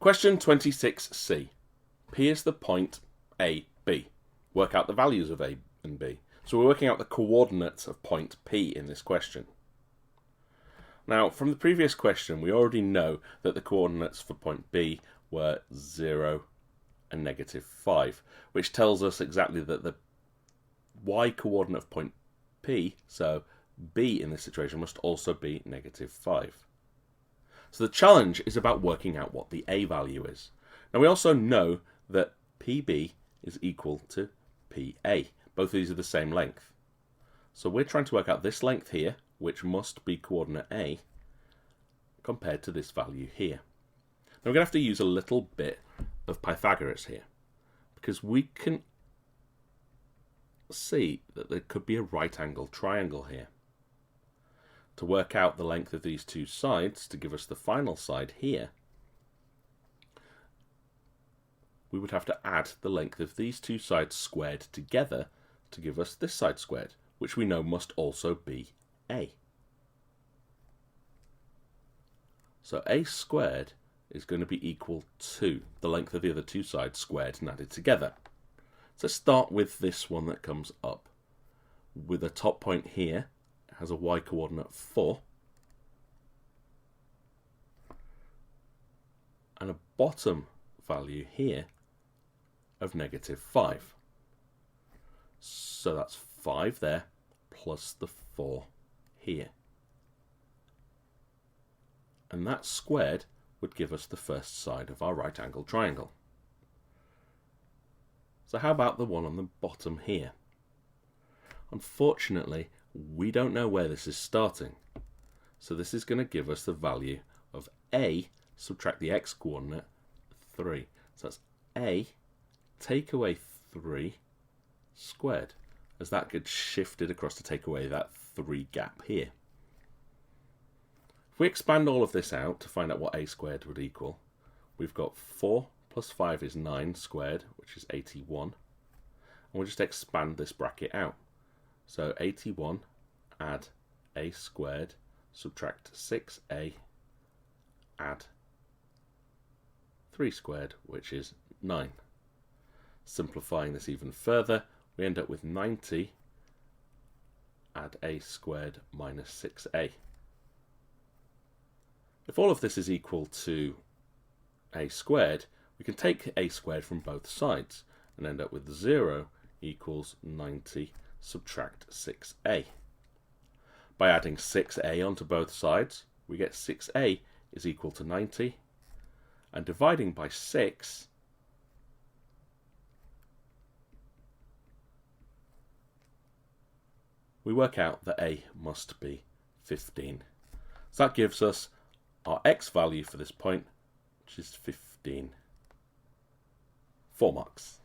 Question 26c. P is the point A, B. Work out the values of A and B. So we're working out the coordinates of point P in this question. Now, from the previous question, we already know that the coordinates for point B were 0 and -5, which tells us exactly that the y coordinate of point P, so B in this situation, must also be -5. So the challenge is about working out what the A value is. Now we also know that PB is equal to PA. Both of these are the same length. So we're trying to work out this length here, which must be coordinate A, compared to this value here. Now we're going to have to use a little bit of Pythagoras here, because we can see that there could be a right-angled triangle here. To work out the length of these two sides, to give us the final side here, we would have to add the length of these two sides squared together to give us this side squared, which we know must also be A. So A squared is going to be equal to the length of the other two sides squared and added together. So let's start with this one that comes up. With a top point here, it has a y coordinate 4, and a bottom value here of -5. So that's 5 there, plus the 4 here. And that squared would give us the first side of our right-angled triangle. So how about the one on the bottom here? Unfortunately, we don't know where this is starting. So this is going to give us the value of A, subtract the x coordinate, 3. So that's A, take away 3 squared, as that gets shifted across to take away that 3 gap here. If we expand all of this out to find out what A squared would equal, we've got 4 plus 5 is 9 squared, which is 81. And we'll just expand this bracket out. So 81, add A squared, subtract 6A, add 3 squared, which is 9. Simplifying this even further, we end up with 90, add A squared minus 6A. If all of this is equal to A squared, we can take A squared from both sides and end up with 0 equals 90 subtract 6A. By adding 6A onto both sides, we get 6A is equal to 90, and dividing by 6, we work out that A must be 15. So that gives us our x value for this point, which is 15. 4 marks.